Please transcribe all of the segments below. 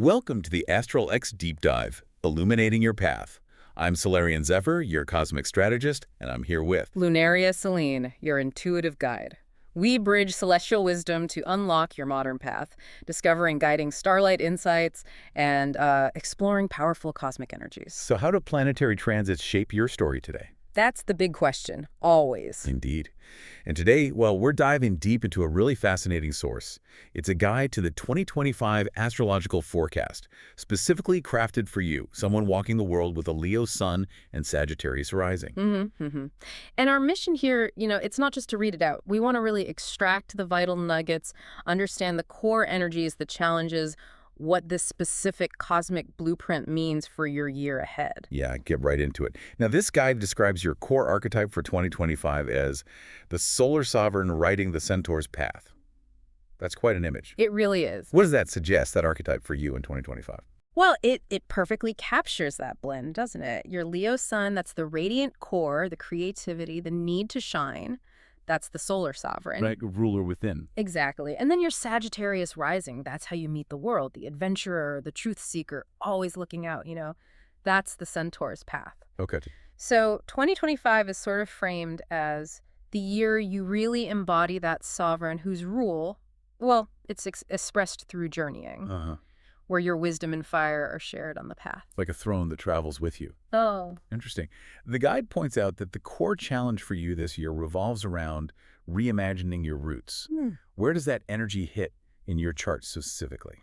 Welcome to the ASTRALX Deep Dive, Illuminating Your Path. I'm Solarian Zephyr, your cosmic strategist, and I'm here with Lunaria Selene, your intuitive guide. We bridge celestial wisdom to unlock your modern path, discovering guiding starlight insights and exploring powerful cosmic energies. So how do planetary transits shape your story today? That's the big question, always. Indeed. And today, well, we're diving deep into a really fascinating source. It's a guide to the 2025 astrological forecast, specifically crafted for you, someone walking the world with a Leo sun and Sagittarius rising. And our mission here, it's not just to read it out. We want to really extract the vital nuggets, understand the core energies, the challenges, what this specific cosmic blueprint means for your year ahead. Yeah, get right into it. Now, this guide describes your core archetype for 2025 as the solar sovereign riding the centaur's path. That's quite an image. It really is. What does that suggest, that archetype for you in 2025? Well, it perfectly captures that blend, doesn't it? Your Leo sun, that's the radiant core, the creativity, the need to shine. That's the solar sovereign. Right, ruler within. Exactly. And then your Sagittarius rising, that's how you meet the world, the adventurer, the truth seeker, always looking out, That's the centaur's path. Okay. So 2025 is sort of framed as the year you really embody that sovereign whose rule, well, it's expressed through journeying, where your wisdom and fire are shared on the path. Like a throne that travels with you. Oh. Interesting. The guide points out that the core challenge for you this year revolves around reimagining your roots. Where does that energy hit in your chart specifically?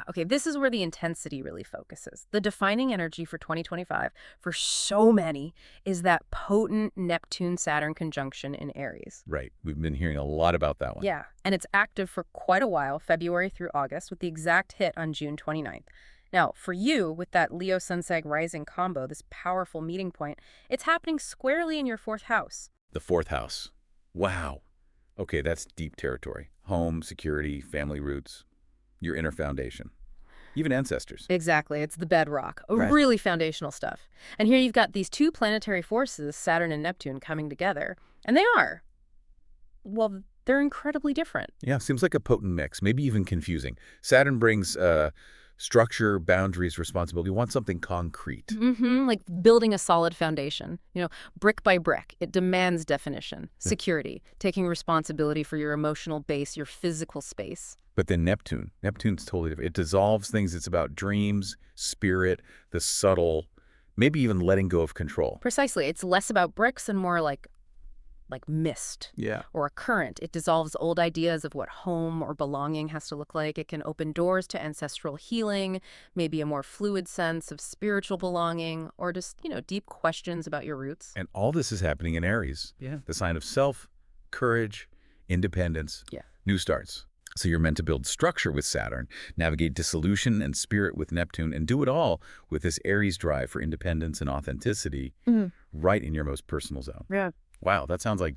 Okay. This is where the intensity really focuses. The defining energy for 2025 for so many is that potent Neptune-Saturn conjunction in Aries. Right. We've been hearing a lot about that one. Yeah. And it's active for quite a while, February through August, with the exact hit on June 29th. Now, for you, with that Leo Sun-Sag rising combo, this powerful meeting point, it's happening squarely in your fourth house. The fourth house. Wow. Okay, that's deep territory. Home, security, family roots, your inner foundation, even ancestors. Exactly. It's the bedrock. Right. Really foundational stuff. And here you've got these two planetary forces, Saturn and Neptune, coming together. And well, they're incredibly different. Yeah, seems like a potent mix, maybe even confusing. Saturn brings structure, boundaries, responsibility. You want something concrete. Like building a solid foundation, brick by brick. It demands definition, security, taking responsibility for your emotional base, your physical space. But then Neptune's totally different. It dissolves things. It's about dreams, spirit, the subtle, maybe even letting go of control. Precisely. It's less about bricks and more like mist. Yeah. Or a current. It dissolves old ideas of what home or belonging has to look like. It can open doors to ancestral healing, maybe a more fluid sense of spiritual belonging, or just, deep questions about your roots. And all this is happening in Aries. Yeah. The sign of self, courage, independence, new starts. So you're meant to build structure with Saturn, navigate dissolution and spirit with Neptune, and do it all with this Aries drive for independence and authenticity right in your most personal zone. Yeah. Wow, that sounds like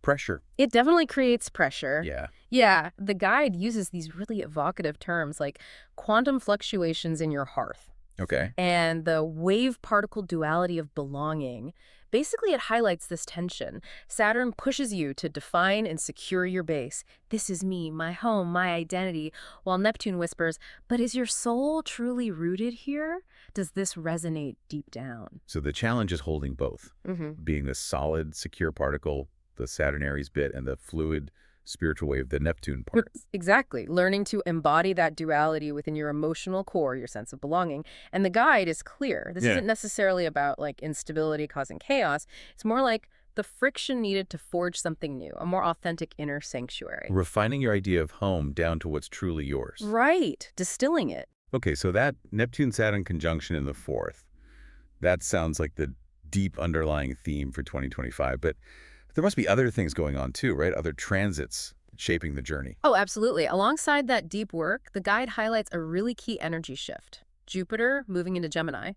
pressure. It definitely creates pressure. Yeah. Yeah, the guide uses these really evocative terms like quantum fluctuations in your hearth. Okay. And the wave-particle duality of belonging. Basically, it highlights this tension. Saturn pushes you to define and secure your base. This is me, my home, my identity. While Neptune whispers, but is your soul truly rooted here? Does this resonate deep down? So the challenge is holding both, being the solid, secure particle, the Saturn-Aries bit, and the fluid, spiritual wave, the Neptune part. Exactly. Learning to embody that duality within your emotional core, your sense of belonging. And the guide is clear. This isn't necessarily about instability causing chaos. It's more like the friction needed to forge something new, a more authentic inner sanctuary. Refining your idea of home down to what's truly yours. Right. Distilling it. Okay, so that Neptune-Saturn conjunction in the fourth, that sounds like the deep underlying theme for 2025. But there must be other things going on too, right? Other transits shaping the journey. Oh, absolutely. Alongside that deep work, the guide highlights a really key energy shift. Jupiter moving into Gemini.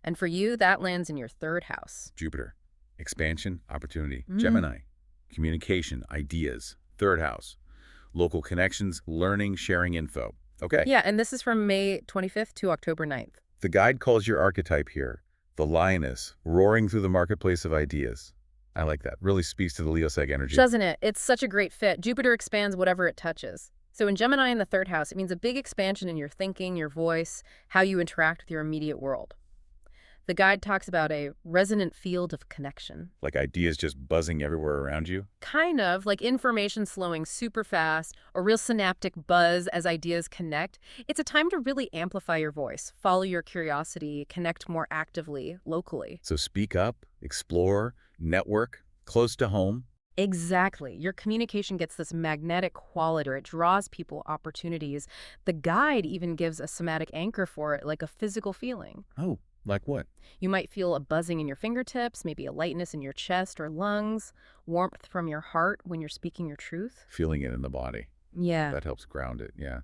And for you, that lands in your third house. Jupiter, expansion, opportunity. Gemini, communication, ideas. Third house, local connections, learning, sharing info. Okay. Yeah, and this is from May 25th to October 9th. The guide calls your archetype here the lioness, roaring through the marketplace of ideas. I like that. Really speaks to the Leo Sag energy. Doesn't it? It's such a great fit. Jupiter expands whatever it touches. So in Gemini in the third house, it means a big expansion in your thinking, your voice, how you interact with your immediate world. The guide talks about a resonant field of connection. Like ideas just buzzing everywhere around you? Kind of like information flowing super fast, a real synaptic buzz as ideas connect. It's a time to really amplify your voice, follow your curiosity, connect more actively, locally. So speak up, explore, network, close to home. Exactly. Your communication gets this magnetic quality, or it draws people opportunities. The guide even gives a somatic anchor for it, like a physical feeling. Oh, like what? You might feel a buzzing in your fingertips, maybe a lightness in your chest or lungs, warmth from your heart when you're speaking your truth. Feeling it in the body. Yeah. That helps ground it, yeah.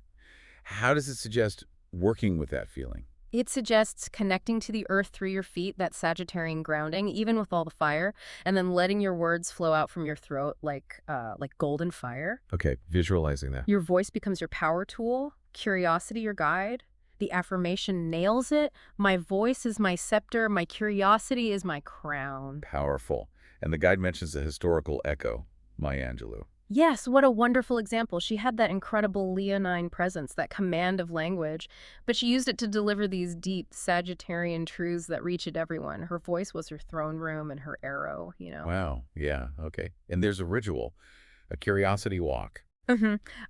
How does it suggest working with that feeling? It suggests connecting to the earth through your feet, that Sagittarian grounding, even with all the fire, and then letting your words flow out from your throat like golden fire. Okay, visualizing that. Your voice becomes your power tool, curiosity your guide. The affirmation nails it. My voice is my scepter, my curiosity is my crown. Powerful. And the guide mentions the historical echo, Maya Angelou. Yes, what a wonderful example. She had that incredible leonine presence, that command of language, but she used it to deliver these deep Sagittarian truths that reach at everyone. Her voice was her throne room and her arrow, you know. Wow, yeah, okay. And there's a ritual, a curiosity walk.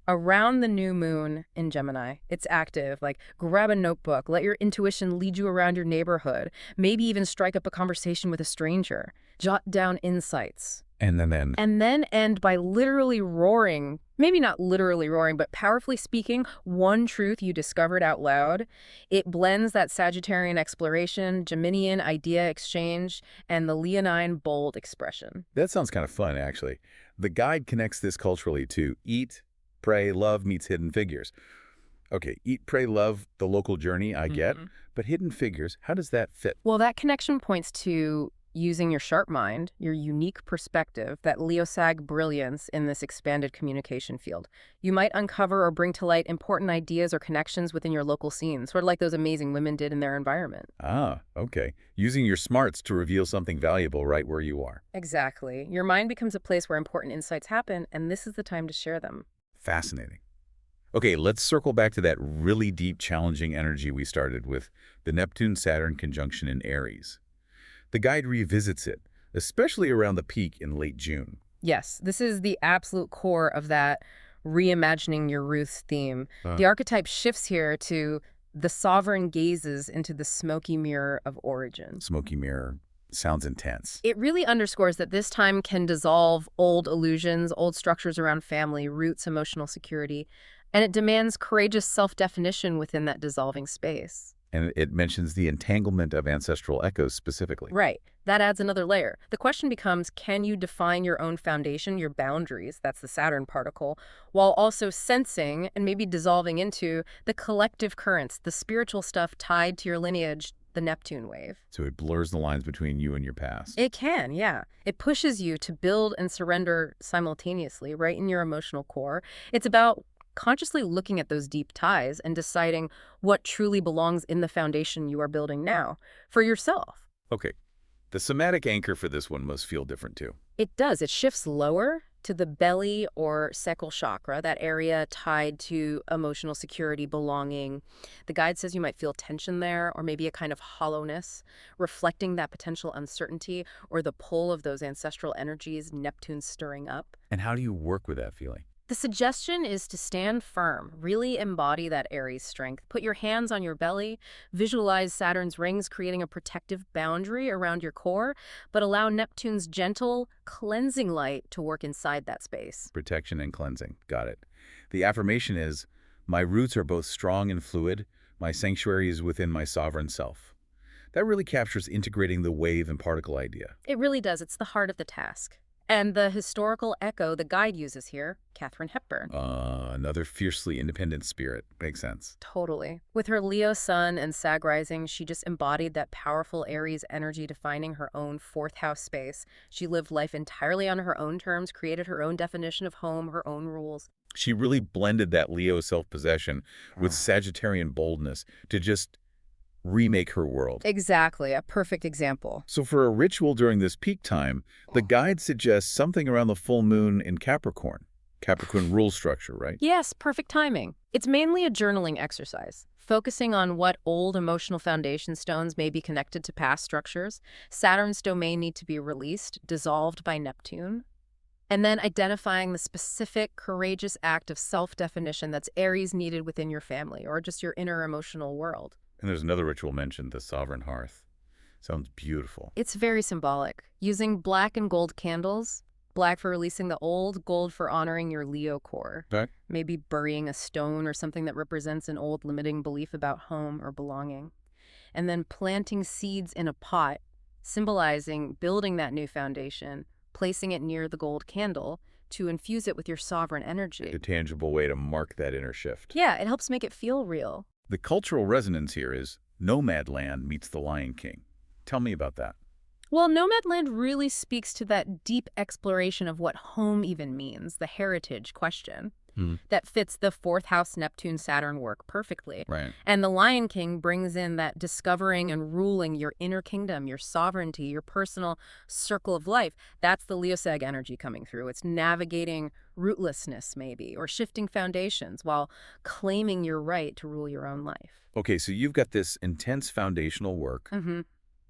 Around the new moon in Gemini, it's active. Like, grab a notebook, let your intuition lead you around your neighborhood, maybe even strike up a conversation with a stranger. Jot down insights. And then And then end by literally roaring, maybe not literally roaring, but powerfully speaking one truth you discovered out loud. It blends that Sagittarian exploration, Geminian idea exchange, and the leonine bold expression. That sounds kind of fun, actually. The guide connects this culturally to eat, pray, love meets hidden figures. Okay, eat, pray, love, the local journey, I get. But hidden figures, how does that fit? Well, that connection points to using your sharp mind, your unique perspective, that Leo-Sag brilliance in this expanded communication field. You might uncover or bring to light important ideas or connections within your local scene, sort of like those amazing women did in their environment. Ah, okay. Using your smarts to reveal something valuable right where you are. Exactly. Your mind becomes a place where important insights happen, and this is the time to share them. Fascinating. Okay, let's circle back to that really deep, challenging energy we started with, the Neptune-Saturn conjunction in Aries. The guide revisits it, especially around the peak in late June. Yes, this is the absolute core of that reimagining your Ruth theme. The archetype shifts here to the sovereign gazes into the smoky mirror of origin. Smoky mirror. Sounds intense. It really underscores that this time can dissolve old illusions, old structures around family, roots, emotional security, and it demands courageous self-definition within that dissolving space. And it mentions the entanglement of ancestral echoes specifically. Right. That adds another layer. The question becomes, can you define your own foundation, your boundaries, that's the Saturn particle, while also sensing and maybe dissolving into the collective currents, the spiritual stuff tied to your lineage, the Neptune wave? So it blurs the lines between you and your past. It can, yeah. It pushes you to build and surrender simultaneously, right in your emotional core. It's about consciously looking at those deep ties and deciding what truly belongs in the foundation you are building now for yourself. Okay. The somatic anchor for this one must feel different too. It does. It shifts lower to the belly or sacral chakra, that area tied to emotional security, belonging. The guide says you might feel tension there, or maybe a kind of hollowness, reflecting that potential uncertainty or the pull of those ancestral energies Neptune stirring up. And how do you work with that feeling? The suggestion is to stand firm, really embody that Aries strength. Put your hands on your belly, visualize Saturn's rings creating a protective boundary around your core, but allow Neptune's gentle, cleansing light to work inside that space. Protection and cleansing. Got it. The affirmation is, my roots are both strong and fluid. My sanctuary is within my sovereign self. That really captures integrating the wave and particle idea. It really does. It's the heart of the task. And the historical echo the guide uses here, Katharine Hepburn. Another fiercely independent spirit. Makes sense. Totally. With her Leo sun and Sag rising, she just embodied that powerful Aries energy defining her own fourth house space. She lived life entirely on her own terms, created her own definition of home, her own rules. She really blended that Leo self-possession with Sagittarian boldness to just remake her world. Exactly, a perfect example. So for a ritual during this peak time, the guide suggests something around the full moon in Capricorn. Capricorn rule structure, right? Yes, perfect timing. It's mainly a journaling exercise, focusing on what old emotional foundation stones may be connected to past structures. Saturn's domain need to be released, dissolved by Neptune. And then identifying the specific, courageous act of self-definition that's Aries needed within your family or just your inner emotional world. And there's another ritual mentioned, the sovereign hearth. Sounds beautiful. It's very symbolic. Using black and gold candles, black for releasing the old, gold for honoring your Leo core. Okay. Maybe burying a stone or something that represents an old limiting belief about home or belonging. And then planting seeds in a pot, symbolizing building that new foundation, placing it near the gold candle to infuse it with your sovereign energy. A tangible way to mark that inner shift. Yeah, it helps make it feel real. The cultural resonance here is Nomad Land meets the Lion King. Tell me about that. Well, Nomadland really speaks to that deep exploration of what home even means, the heritage question. That fits the fourth house Neptune-Saturn work perfectly. Right. And the Lion King brings in that discovering and ruling your inner kingdom, your sovereignty, your personal circle of life. That's the Leo Sag energy coming through. It's navigating rootlessness, maybe, or shifting foundations while claiming your right to rule your own life. Okay, so you've got this intense foundational work.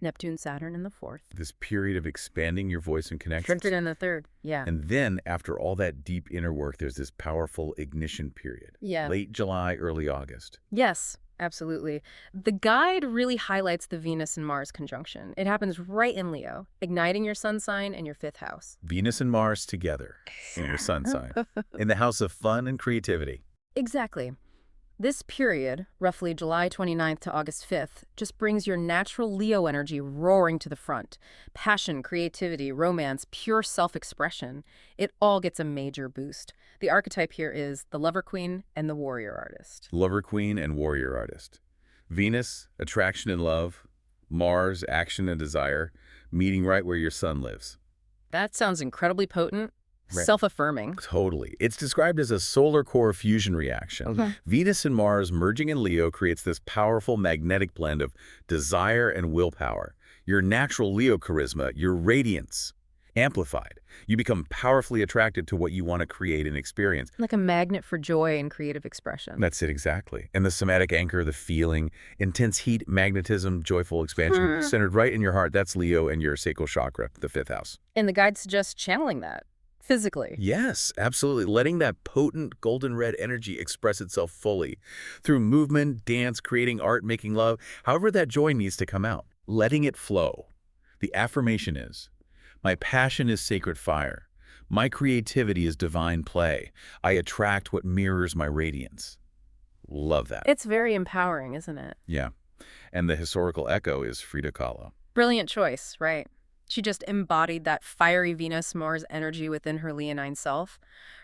Neptune-Saturn in the fourth. This period of expanding your voice and connections. Trinket in the third, yeah. And then, after all that deep inner work, there's this powerful ignition period. Yeah. Late July, early August. Yes, absolutely. The guide really highlights the Venus and Mars conjunction. It happens right in Leo, igniting your sun sign and your fifth house. Venus and Mars together in your sun sign. In the house of fun and creativity. Exactly. This period, roughly July 29th to August 5th, just brings your natural Leo energy roaring to the front. Passion, creativity, romance, pure self-expression. It all gets a major boost. The archetype here is the lover queen and the warrior artist. Lover queen and warrior artist. Venus, attraction and love. Mars, action and desire. Meeting right where your sun lives. That sounds incredibly potent. Right. Self-affirming. Totally. It's described as a solar core fusion reaction. Okay. Venus and Mars merging in Leo creates this powerful magnetic blend of desire and willpower. Your natural Leo charisma, your radiance, amplified. You become powerfully attracted to what you want to create and experience. Like a magnet for joy and creative expression. That's it, exactly. And the somatic anchor, the feeling, intense heat, magnetism, joyful expansion, centered right in your heart. That's Leo and your sacral chakra, the fifth house. And the guide suggests channeling that. Physically. Yes, absolutely. Letting that potent golden red energy express itself fully through movement, dance, creating art, making love, however that joy needs to come out. Letting it flow. The affirmation is, my passion is sacred fire. My creativity is divine play. I attract what mirrors my radiance. Love that. It's very empowering, isn't it? Yeah. And the historical echo is Frida Kahlo. Brilliant choice, right? She just embodied that fiery Venus-Mars energy within her Leonine self.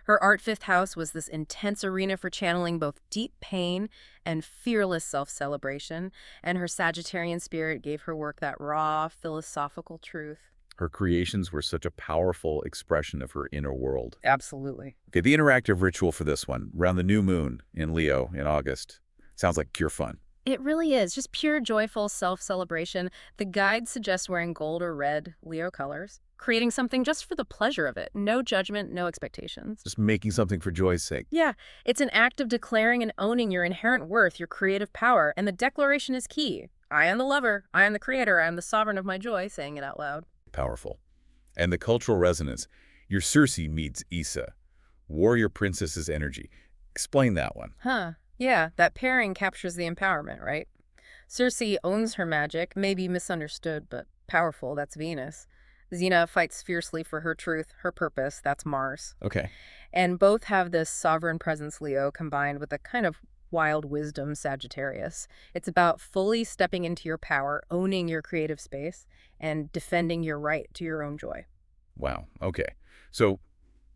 Her art fifth house was this intense arena for channeling both deep pain and fearless self-celebration, and her Sagittarian spirit gave her work that raw, philosophical truth. Her creations were such a powerful expression of her inner world. Absolutely. Okay, the interactive ritual for this one, around the new moon in Leo in August, sounds like pure fun. It really is. Just pure, joyful self-celebration. The guide suggests wearing gold or red Leo colors, creating something just for the pleasure of it. No judgment, no expectations. Just making something for joy's sake. Yeah, it's an act of declaring and owning your inherent worth, your creative power, and the declaration is key. I am the lover, I am the creator, I am the sovereign of my joy, saying it out loud. Powerful. And the cultural resonance, your Circe meets Issa, warrior princess's energy. Explain that one. Yeah, that pairing captures the empowerment, right? Circe owns her magic, maybe misunderstood, but powerful, that's Venus. Xena fights fiercely for her truth, her purpose, that's Mars. Okay. And both have this sovereign presence, Leo, combined with a kind of wild wisdom, Sagittarius. It's about fully stepping into your power, owning your creative space, and defending your right to your own joy. Wow, okay. So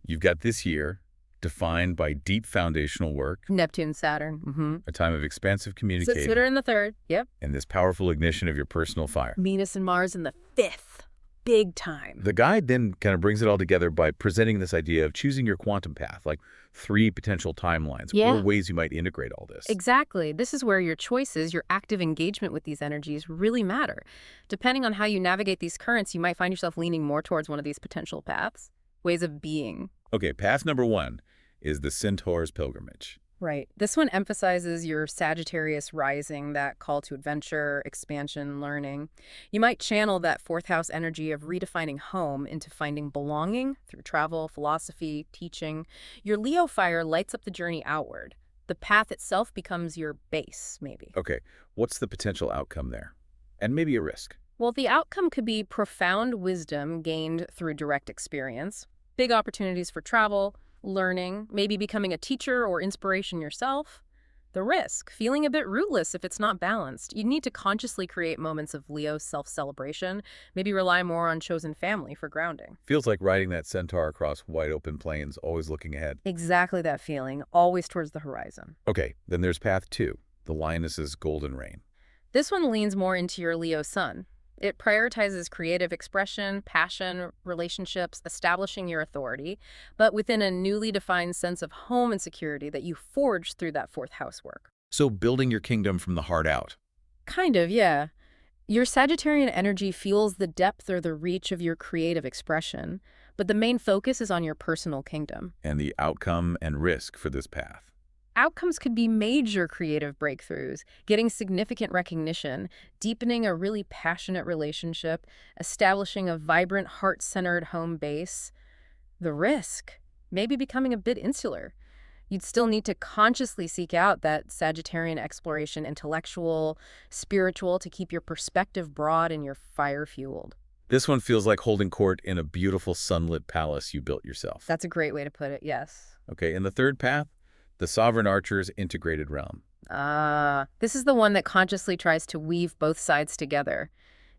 you've got this year defined by deep foundational work. Neptune-Saturn. A time of expansive communication. Saturn in the third, yep. And this powerful ignition of your personal fire. Venus and Mars in the fifth. Big time. The guide then kind of brings it all together by presenting this idea of choosing your quantum path, like 3 potential timelines, or ways you might integrate all this. Exactly. This is where your choices, your active engagement with these energies really matter. Depending on how you navigate these currents, you might find yourself leaning more towards one of these potential paths, ways of being. Okay, path number 1, is the Centaur's pilgrimage. Right. This one emphasizes your Sagittarius rising, that call to adventure, expansion, learning. You might channel that fourth house energy of redefining home into finding belonging through travel, philosophy, teaching. Your Leo fire lights up the journey outward. The path itself becomes your base, maybe. Okay, what's the potential outcome there? And maybe a risk. Well, the outcome could be profound wisdom gained through direct experience, big opportunities for travel, learning, maybe becoming a teacher or inspiration yourself. The risk, feeling a bit rootless if it's not balanced. You need to consciously create moments of Leo self-celebration, maybe rely more on chosen family for grounding. Feels like riding that centaur across wide open plains, always looking ahead. Exactly that feeling, always towards the horizon. Okay, then there's path 2, the lioness's golden reign. This one leans more into your Leo sun. It prioritizes creative expression, passion, relationships, establishing your authority, but within a newly defined sense of home and security that you forged through that fourth house work. So building your kingdom from the heart out. Kind of, yeah. Your Sagittarian energy fuels the depth or the reach of your creative expression, but the main focus is on your personal kingdom. And the outcome and risk for this path. Outcomes could be major creative breakthroughs, getting significant recognition, deepening a really passionate relationship, establishing a vibrant, heart-centered home base. The risk, maybe becoming a bit insular. You'd still need to consciously seek out that Sagittarian exploration, intellectual, spiritual, to keep your perspective broad and your fire fueled. This one feels like holding court in a beautiful sunlit palace you built yourself. That's a great way to put it, yes. Okay, and the third path? The Sovereign Archer's integrated realm. This is the one that consciously tries to weave both sides together.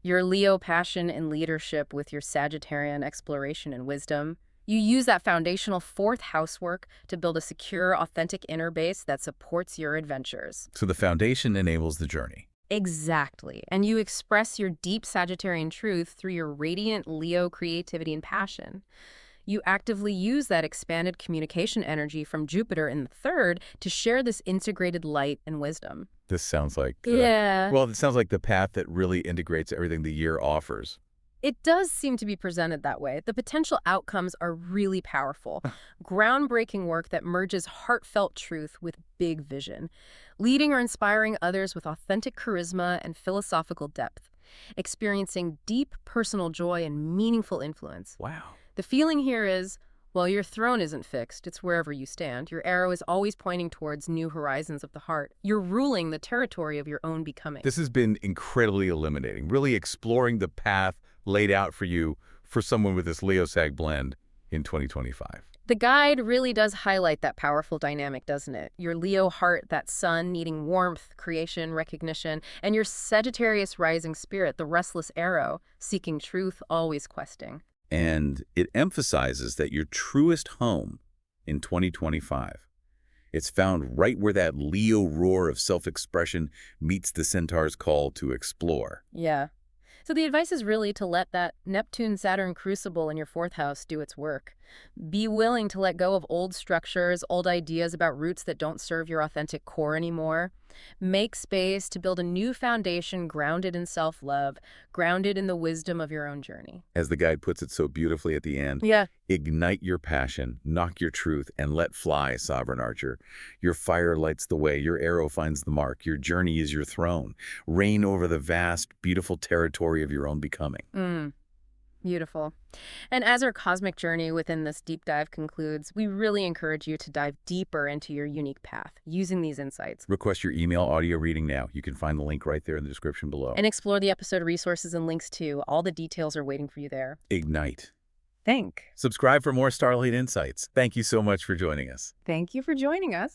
Your Leo passion and leadership with your Sagittarian exploration and wisdom. You use that foundational fourth house work to build a secure, authentic inner base that supports your adventures. So the foundation enables the journey. Exactly. And you express your deep Sagittarian truth through your radiant Leo creativity and passion. You actively use that expanded communication energy from Jupiter in the third to share this integrated light and wisdom. This sounds like... Yeah. Well, it sounds like the path that really integrates everything the year offers. It does seem to be presented that way. The potential outcomes are really powerful. Groundbreaking work that merges heartfelt truth with big vision. Leading or inspiring others with authentic charisma and philosophical depth. Experiencing deep personal joy and meaningful influence. Wow. The feeling here is, well, your throne isn't fixed. It's wherever you stand. Your arrow is always pointing towards new horizons of the heart. You're ruling the territory of your own becoming. This has been incredibly illuminating, really exploring the path laid out for you for someone with this Leo-Sag blend in 2025. The guide really does highlight that powerful dynamic, doesn't it? Your Leo heart, that sun needing warmth, creation, recognition, and your Sagittarius rising spirit, the restless arrow, seeking truth, always questing. And it emphasizes that your truest home in 2025, it's found right where that Leo roar of self-expression meets the centaur's call to explore. Yeah. So the advice is really to let that Neptune-Saturn crucible in your fourth house do its work. Be willing to let go of old structures, old ideas about roots that don't serve your authentic core anymore. Make space to build a new foundation grounded in self-love, grounded in the wisdom of your own journey. As the guide puts it so beautifully at the end, Yeah. Ignite your passion, knock your truth, and let fly, Sovereign Archer. Your fire lights the way, your arrow finds the mark, your journey is your throne. Reign over the vast, beautiful territory of your own becoming. Beautiful. And as our cosmic journey within this deep dive concludes, we really encourage you to dive deeper into your unique path using these insights. Request your email audio reading now. You can find the link right there in the description below. And explore the episode resources and links too. All the details are waiting for you there. Ignite. Think. Subscribe for more Starlight Insights. Thank you so much for joining us. Thank you for joining us.